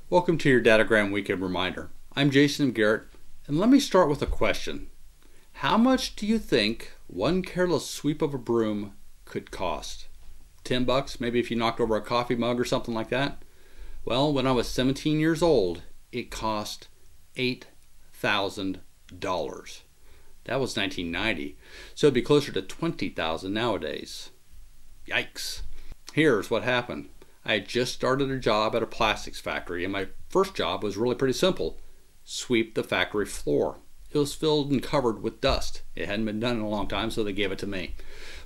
Welcome to your Dadogram Weekend Reminder. I'm Jason Garrett, and let me start with a question. How much do you think one careless sweep of a broom could cost? $10, maybe if you knocked over a coffee mug or something like that? Well, when I was 17 years old, it cost $8,000. That was 1990, so it'd be closer to $20,000 nowadays. Yikes. Here's what happened. I had just started a job at a plastics factory, and my first job was really pretty simple. Sweep the factory floor. It was filled and covered with dust. It hadn't been done in a long time, so they gave it to me.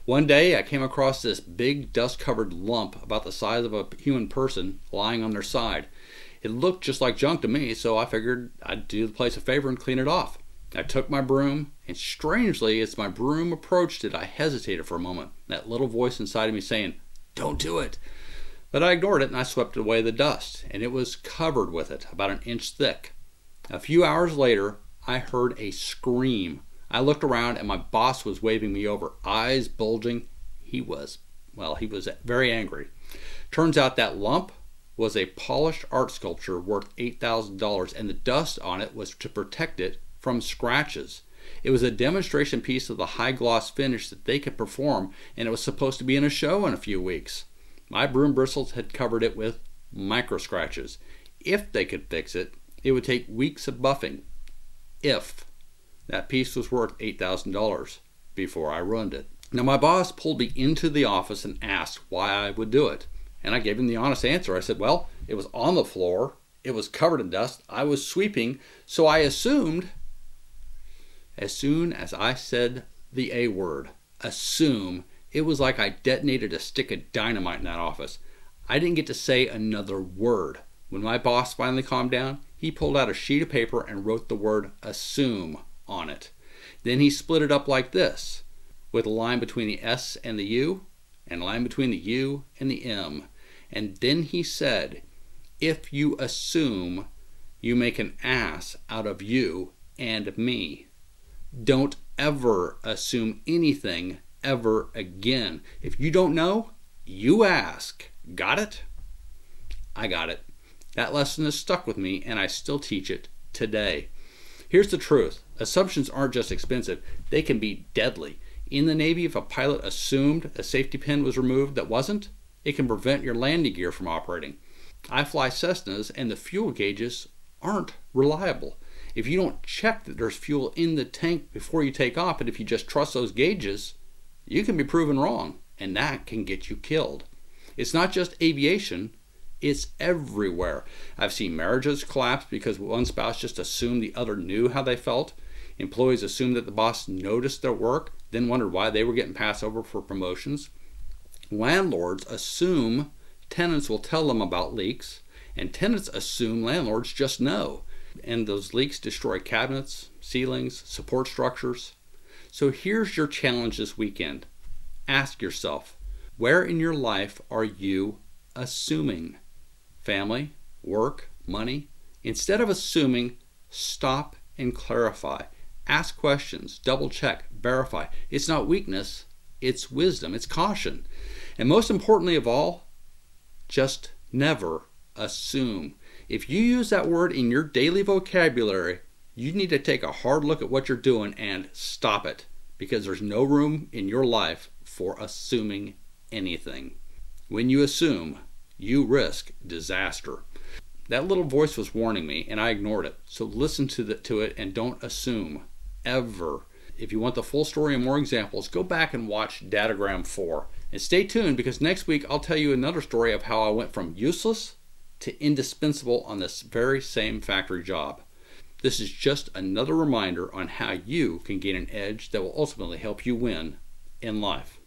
One day, I came across this big dust-covered lump about the size of a human person lying on their side. It looked just like junk to me, so I figured I'd do the place a favor and clean it off. I took my broom, and strangely, as my broom approached it, I hesitated for a moment. That little voice inside of me saying, "Don't do it." But I ignored it and I swept away the dust, and it was covered with it, about an inch thick. A few hours later, I heard a scream. I looked around and my boss was waving me over, eyes bulging. He was very angry. Turns out that lump was a polished art sculpture worth $8,000, and the dust on it was to protect it from scratches. It was a demonstration piece of the high gloss finish that they could perform, and it was supposed to be in a show in a few weeks. My broom bristles had covered it with micro scratches. If they could fix it, it would take weeks of buffing. If that piece was worth $8,000 before I ruined it. Now my boss pulled me into the office and asked why I would do it. And I gave him the honest answer. I said, well, it was on the floor. It was covered in dust. I was sweeping. So I assumed, as soon as I said the A word, assume, it was like I detonated a stick of dynamite in that office. I didn't get to say another word. When my boss finally calmed down, he pulled out a sheet of paper and wrote the word assume on it. Then he split it up like this, with a line between the S and the U, and a line between the U and the M. And then he said, if you assume, you make an ass out of you and me. Don't ever assume anything ever again. If you don't know, you ask. Got it? I got it. That lesson has stuck with me, and I still teach it today. Here's the truth. Assumptions aren't just expensive. They can be deadly. In the Navy, if a pilot assumed a safety pin was removed that wasn't, it can prevent your landing gear from operating. I fly Cessnas, and the fuel gauges aren't reliable. If you don't check that there's fuel in the tank before you take off, and if you just trust those gauges, you can be proven wrong, and that can get you killed. It's not just aviation, it's everywhere. I've seen marriages collapse because one spouse just assumed the other knew how they felt. Employees assumed that the boss noticed their work, then wondered why they were getting passed over for promotions. Landlords assume tenants will tell them about leaks, and tenants assume landlords just know. And those leaks destroy cabinets, ceilings, support structures. So here's your challenge this weekend. Ask yourself, where in your life are you assuming? Family, work, money? Instead of assuming, stop and clarify. Ask questions, double check, verify. It's not weakness, it's wisdom, it's caution. And most importantly of all, just never assume. If you use that word in your daily vocabulary, you need to take a hard look at what you're doing and stop it, because there's no room in your life for assuming anything. When you assume, you risk disaster. That little voice was warning me, and I ignored it. So listen to it and don't assume, ever. If you want the full story and more examples, go back and watch Dadogram 4. And stay tuned, because next week I'll tell you another story of how I went from useless to indispensable on this very same factory job. This is just another reminder on how you can gain an edge that will ultimately help you win in life.